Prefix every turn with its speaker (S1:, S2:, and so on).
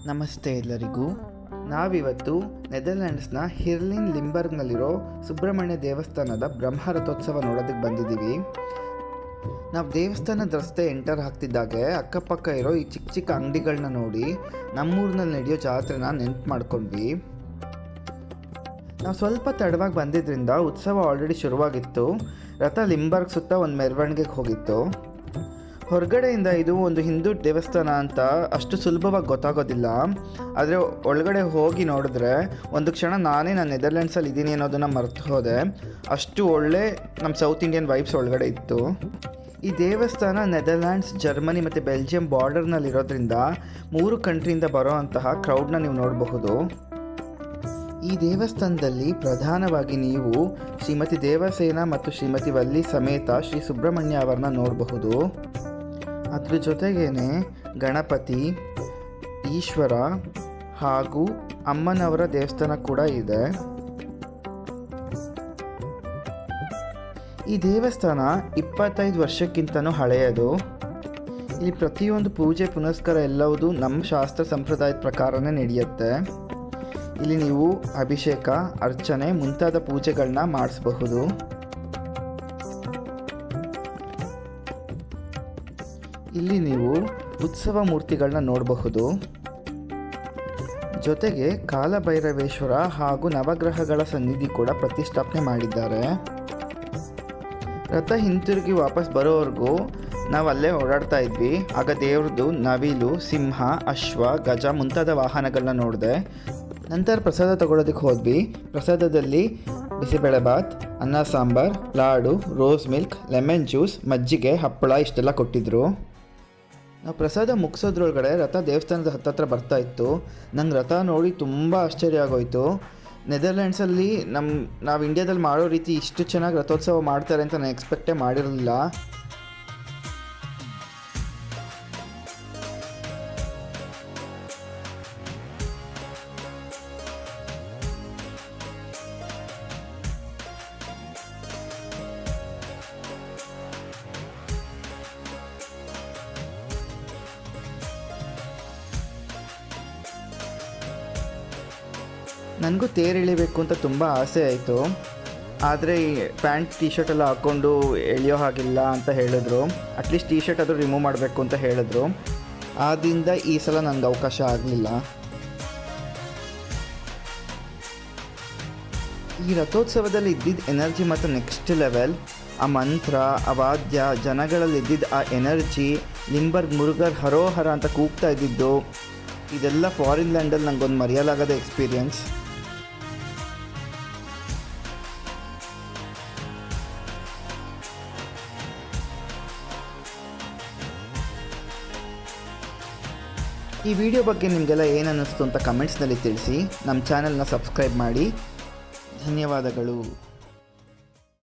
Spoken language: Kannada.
S1: ನಮಸ್ತೆ ಎಲ್ಲರಿಗೂ. ನಾವಿವತ್ತು ನೆದರ್ಲ್ಯಾಂಡ್ಸ್ನ ಹಿರ್ಲಿನ್ ಲಿಂಬರ್ಗ್ನಲ್ಲಿರೋ ಸುಬ್ರಹ್ಮಣ್ಯ ದೇವಸ್ಥಾನದ ಬ್ರಹ್ಮ ರಥೋತ್ಸವ ನೋಡೋದಕ್ಕೆ ಬಂದಿದ್ದೀವಿ. ನಾವು ದೇವಸ್ಥಾನದ ರಸ್ತೆ ಎಂಟರ್ ಆಗ್ತಿದ್ದಾಗೆ ಅಕ್ಕಪಕ್ಕ ಇರೋ ಈ ಚಿಕ್ಕ ಚಿಕ್ಕ ಅಂಗಡಿಗಳನ್ನ ನೋಡಿ ನಮ್ಮೂರಿನಲ್ಲಿ ನಡೆಯೋ ಜಾತ್ರೆನ ನೆನ್ಪು ಮಾಡ್ಕೊಂಡ್ವಿ. ನಾವು ಸ್ವಲ್ಪ ತಡವಾಗಿ ಬಂದಿದ್ದರಿಂದ ಉತ್ಸವ ಆಲ್ರೆಡಿ ಶುರುವಾಗಿತ್ತು. ರಥ ಲಿಂಬರ್ಗ್ ಸುತ್ತ ಒಂದು ಮೆರವಣಿಗೆಗೆ ಹೋಗಿತ್ತು. ಹೊರಗಡೆಯಿಂದ ಇದು ಒಂದು ಹಿಂದೂ ದೇವಸ್ಥಾನ ಅಂತ ಅಷ್ಟು ಸುಲಭವಾಗಿ ಗೊತ್ತಾಗೋದಿಲ್ಲ. ಆದರೆ ಒಳಗಡೆ ಹೋಗಿ ನೋಡಿದ್ರೆ ಒಂದು ಕ್ಷಣ ನಾನು ನೆದರ್ಲ್ಯಾಂಡ್ಸಲ್ಲಿ ಇದ್ದೀನಿ ಅನ್ನೋದನ್ನು ಮರೆತು ಹೋದೆ. ಅಷ್ಟು ಒಳ್ಳೆ ನಮ್ಮ ಸೌತ್ ಇಂಡಿಯನ್ ವೈಬ್ಸ್ ಒಳಗಡೆ ಇತ್ತು. ಈ ದೇವಸ್ಥಾನ ನೆದರ್ಲ್ಯಾಂಡ್ಸ್, ಜರ್ಮನಿ ಮತ್ತು ಬೆಲ್ಜಿಯಂ ಬಾರ್ಡರ್ನಲ್ಲಿರೋದ್ರಿಂದ 3 ಕಂಟ್ರಿಯಿಂದ ಬರೋ ಅಂತಹ ಕ್ರೌಡ್ನ ನೀವು ನೋಡಬಹುದು. ಈ ದೇವಸ್ಥಾನದಲ್ಲಿ ಪ್ರಧಾನವಾಗಿ ನೀವು ಶ್ರೀಮತಿ ದೇವಸೇನ ಮತ್ತು ಶ್ರೀಮತಿ ವಲ್ಲಿ ಸಮೇತ ಶ್ರೀ ಸುಬ್ರಹ್ಮಣ್ಯ ಅವರನ್ನ ನೋಡಬಹುದು. ಅದ್ರ ಜೊತೆಗೇನೆ ಗಣಪತಿ, ಈಶ್ವರ ಹಾಗೂ ಅಮ್ಮನವರ ದೇವಸ್ಥಾನ ಕೂಡ ಇದೆ. ಈ ದೇವಸ್ಥಾನ 25 ವರ್ಷಕ್ಕಿಂತನೂ ಹಳೆಯದು. ಇಲ್ಲಿ ಪ್ರತಿಯೊಂದು ಪೂಜೆ ಪುನಸ್ಕಾರ ಎಲ್ಲವೂ ನಮ್ಮ ಶಾಸ್ತ್ರ ಸಂಪ್ರದಾಯದ ಪ್ರಕಾರನೇ ನಡೆಯುತ್ತೆ. ಇಲ್ಲಿ ನೀವು ಅಭಿಷೇಕ, ಅರ್ಚನೆ ಮುಂತಾದ ಪೂಜೆಗಳನ್ನ ಮಾಡಿಸಬಹುದು. ಇಲ್ಲಿ ನೀವು ಉತ್ಸವ ಮೂರ್ತಿಗಳನ್ನ ನೋಡಬಹುದು. ಜೊತೆಗೆ ಕಾಲಭೈರವೇಶ್ವರ ಹಾಗೂ ನವಗ್ರಹಗಳ ಸನ್ನಿಧಿ ಕೂಡ ಪ್ರತಿಷ್ಠಾಪನೆ ಮಾಡಿದ್ದಾರೆ. ರಥ ಹಿಂತಿರುಗಿ ವಾಪಸ್ ಬರೋವರೆಗೂ ನಾವು ಅಲ್ಲೇ ಓಡಾಡ್ತಾ ಇದ್ವಿ. ಆಗ ದೇವ್ರದ್ದು ನವಿಲು, ಸಿಂಹ, ಅಶ್ವ, ಗಜ ಮುಂತಾದ ವಾಹನಗಳನ್ನ ನೋಡಿದೆ. ನಂತರ ಪ್ರಸಾದ ತಗೊಳ್ಳೋದಕ್ಕೆ ಹೋದ್ವಿ. ಪ್ರಸಾದದಲ್ಲಿ ಬಿಸಿಬೇಳೆಬಾತ್, ಅನ್ನ sambar, laddu, rose milk, lemon juice, ಮಜ್ಜಿಗೆ, ಹಪ್ಪಳ ಇಷ್ಟೆಲ್ಲ ಕೊಟ್ಟಿದ್ರು. ನಾವು ಪ್ರಸಾದ ಮುಗಿಸೋದ್ರೊಳಗಡೆ ರಥ ದೇವಸ್ಥಾನದ ಹತ್ತತ್ರ ಬರ್ತಾ ಇತ್ತು. ನಂಗೆ ರಥ ನೋಡಿ ತುಂಬ ಆಶ್ಚರ್ಯ ಆಗೋಯಿತು. ನೆದರ್ಲ್ಯಾಂಡ್ಸಲ್ಲಿ ನಾವು ಇಂಡಿಯಾದಲ್ಲಿ ಮಾಡೋ ರೀತಿ ಇಷ್ಟು ಚೆನ್ನಾಗಿ ರಥೋತ್ಸವ ಮಾಡ್ತಾರೆ ಅಂತ ನಾನು ಎಕ್ಸ್ಪೆಕ್ಟೇ ಮಾಡಿರಲಿಲ್ಲ. ನನಗೂ ತೇರು ಎಳಿಬೇಕು ಅಂತ ತುಂಬ ಆಸೆ ಆಯಿತು. ಆದರೆ ಈ ಪ್ಯಾಂಟ್ ಟಿ ಶರ್ಟ್ ಎಲ್ಲ ಹಾಕ್ಕೊಂಡು ಎಳೆಯೋ ಹಾಗಿಲ್ಲ ಅಂತ ಹೇಳಿದ್ರು. ಅಟ್ಲೀಸ್ಟ್ ಟಿ ಶರ್ಟ್ ಆದರೂ ರಿಮೂವ್ ಮಾಡಬೇಕು ಅಂತ ಹೇಳಿದ್ರು. ಆದ್ದರಿಂದ ಈ ಸಲ ನನಗೆ ಅವಕಾಶ ಆಗಲಿಲ್ಲ. ಈ ರಥೋತ್ಸವದಲ್ಲಿ ಇದ್ದಿದ್ದ ಎನರ್ಜಿ ಮತ್ತು ನೆಕ್ಸ್ಟ್ ಲೆವೆಲ್. ಆ ಮಂತ್ರ, ಆ ವಾದ್ಯ, ಜನಗಳಲ್ಲಿ ಇದ್ದಿದ್ದ ಆ ಎನರ್ಜಿ, ಲಿಂಬರ್ಗ್ ಮುರುಗರ್ ಹರೋಹರ ಅಂತ ಕೂಗ್ತಾ ಇದ್ದಿದ್ದು, ಇದೆಲ್ಲ ಫಾರಿನ್ ಲ್ಯಾಂಡಲ್ಲಿ ನನಗೊಂದು ಮರೆಯಲಾಗದ ಎಕ್ಸ್ಪೀರಿಯನ್ಸ್. ಈ ವಿಡಿಯೋ ಬಗ್ಗೆ ನಿಮಗೆಲ್ಲ ಏನು ಅನ್ನಿಸ್ತು ಅಂತ ಕಮೆಂಟ್ಸ್ನಲ್ಲಿ ತಿಳಿಸಿ. ನಮ್ಮ ಚಾನಲ್ನ ಸಬ್ಸ್ಕ್ರೈಬ್ ಮಾಡಿ. ಧನ್ಯವಾದಗಳು.